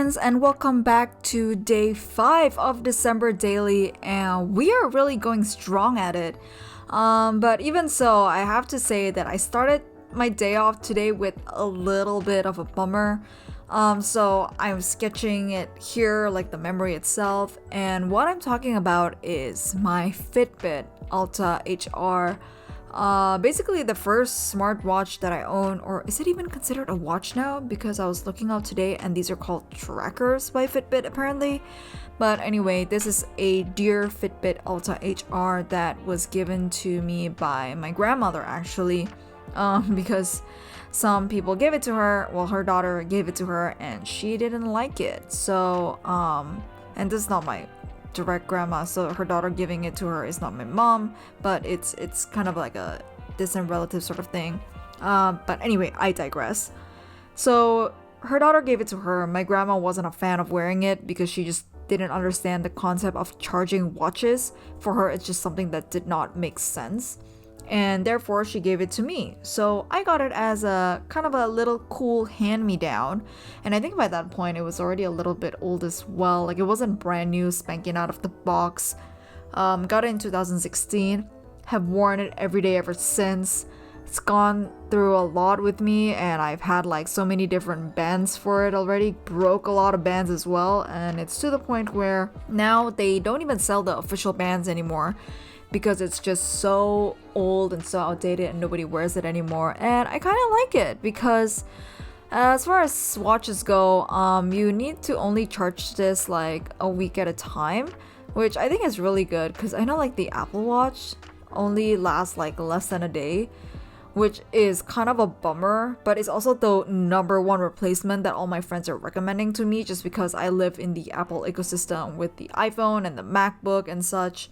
friends, and welcome back to day 5 of December Daily, and we are really going strong at it. But even so, I have to say that I started my day off today with a little bit of a bummer. So I'm sketching it here, like the memory itself, and what I'm talking about is my Fitbit Alta HR. Basically the first smartwatch that I own, or is it even considered a watch now? Because I was looking up today and these are called trackers by Fitbit apparently. But anyway, this is a dear Fitbit Alta HR that was given to me by my grandmother actually, because some people gave it to her, well her daughter gave it to her and she didn't like it. So, and this is not my direct grandma, so her daughter giving it to her is not my mom, but it's kind of like a distant relative sort of thing. But anyway, I digress. So her daughter gave it to her. My grandma wasn't a fan of wearing it because she just didn't understand the concept of charging watches. For her, it's just something that did not make sense, and therefore she gave it to me. So I got it as a kind of a little cool hand-me-down, and I think by that point it was already a little bit old as well. Like it wasn't brand new, spanking out of the box. Got it in 2016, have worn it every day ever since. It's gone through a lot with me, and I've had like so many different bands for it already. Broke a lot of bands as well, and it's to the point where now they don't even sell the official bands anymore, because it's just so old and so outdated and nobody wears it anymore. And I kind of like it because as far as watches go, you need to only charge this like a week at a time, which I think is really good because I know like the Apple Watch only lasts like less than a day, which is kind of a bummer, but it's also the number one replacement that all my friends are recommending to me just because I live in the Apple ecosystem with the iPhone and the MacBook and such.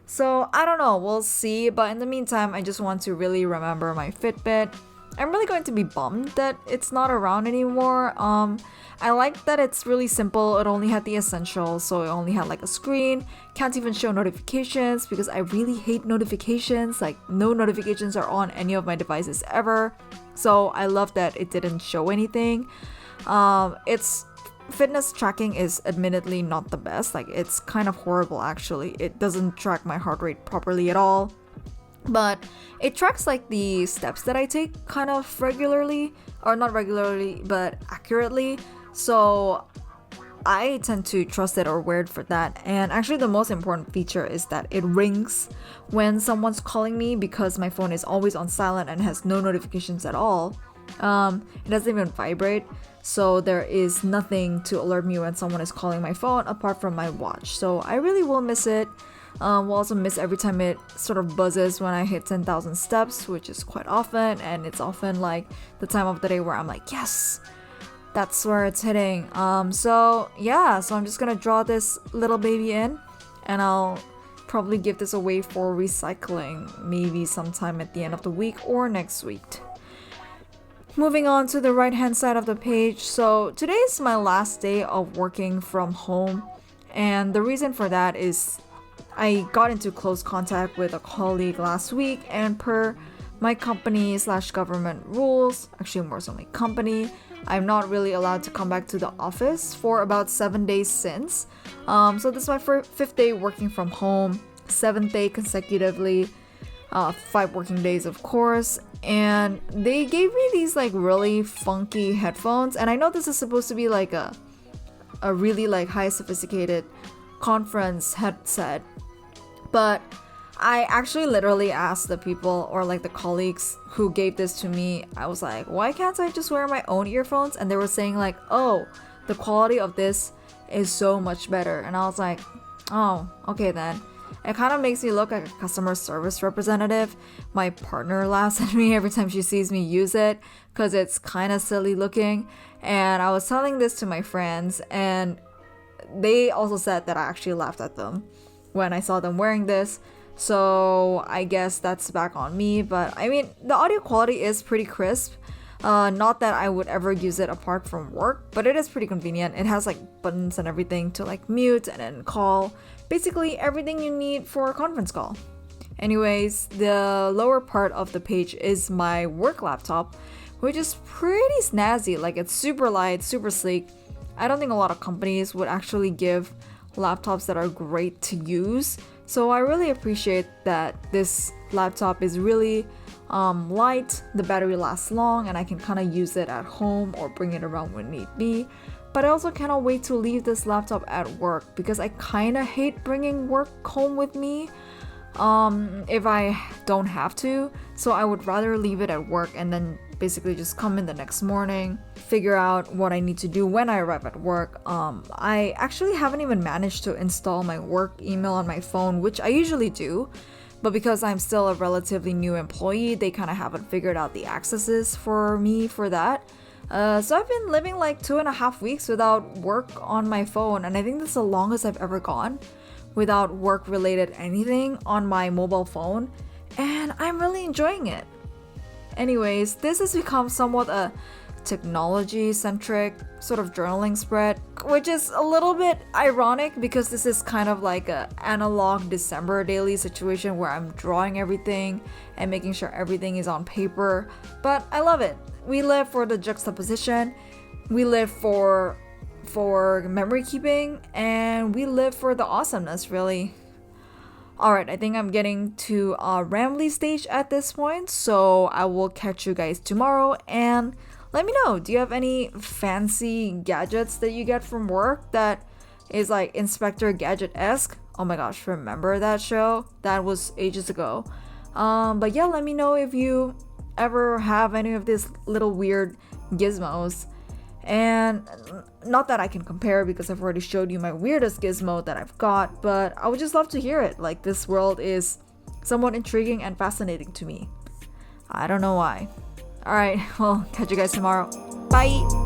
So I don't know, we'll see, but in the meantime I just want to really remember my Fitbit. I'm really going to be bummed that it's not around anymore. I like that it's really simple. It only had the essentials, so it only had like a screen, can't even show notifications because I really hate notifications. Like no notifications are on any of my devices ever, so I love that it didn't show anything. Its fitness tracking is admittedly not the best. Like it's kind of horrible actually. It doesn't track my heart rate properly at all, but it tracks like the steps that I take kind of regularly, or not regularly but accurately. So I tend to trust it or wear it for that. And actually the most important feature is that it rings when someone's calling me, because my phone is always on silent and has no notifications at all. It doesn't even vibrate, so there is nothing to alert me when someone is calling my phone apart from my watch. So I really will miss it. Will also miss every time it sort of buzzes when I hit 10,000 steps, which is quite often, and it's often like the time of the day where I'm like, yes, that's where it's hitting. So I'm just gonna draw this little baby in, and I'll probably give this away for recycling maybe sometime at the end of the week or next week. Moving on to the right hand side of the page, so today is my last day of working from home, and the reason for that is I got into close contact with a colleague last week, and per my company / government rules, actually more so my company, I'm not really allowed to come back to the office for about 7 days since. So this is my 5th day working from home, 7th day consecutively, 5 working days of course. And they gave me these like really funky headphones, and I know this is supposed to be like a really like high sophisticated conference headset, but I actually literally asked the people or like the colleagues who gave this to me, I was like, why can't I just wear my own earphones? And they were saying like, oh, the quality of this is so much better. And I was like, oh, okay then. It kind of makes me look like a customer service representative. My partner laughs at me every time she sees me use it because it's kind of silly looking. And I was telling this to my friends, and they also said that I actually laughed at them when I saw them wearing this. So I guess that's back on me. But I mean, the audio quality is pretty crisp. Not that I would ever use it apart from work, but it is pretty convenient. It has like buttons and everything to like mute and then call. Basically everything you need for a conference call. Anyways, the lower part of the page is my work laptop, which is pretty snazzy. Like it's super light, super sleek. I don't think a lot of companies would actually give laptops that are great to use. So I really appreciate that this laptop is really light, the battery lasts long, and I can kind of use it at home or bring it around when need be. But I also cannot wait to leave this laptop at work because I kind of hate bringing work home with me if I don't have to. So I would rather leave it at work and then basically just come in the next morning, figure out what I need to do when I arrive at work. I actually haven't even managed to install my work email on my phone, which I usually do. But because I'm still a relatively new employee, they kind of haven't figured out the accesses for me for that. So I've been living like 2.5 weeks without work on my phone, and I think that's the longest I've ever gone without work related anything on my mobile phone, and I'm really enjoying it. Anyways, this has become somewhat a technology-centric sort of journaling spread, which is a little bit ironic because this is kind of like a analog December daily situation where I'm drawing everything and making sure everything is on paper, but I love it. We live for the juxtaposition, we live for memory keeping, and we live for the awesomeness, really. Alright, I think I'm getting to a rambly stage at this point, so I will catch you guys tomorrow, and let me know, do you have any fancy gadgets that you get from work that is like Inspector Gadget-esque? Oh my gosh, remember that show? That was ages ago. But yeah, let me know if you ever have any of these little weird gizmos. And not that I can compare because I've already showed you my weirdest gizmo that I've got, but I would just love to hear it. Like, this world is somewhat intriguing and fascinating to me. I don't know why. Alright, well, catch you guys tomorrow. Bye!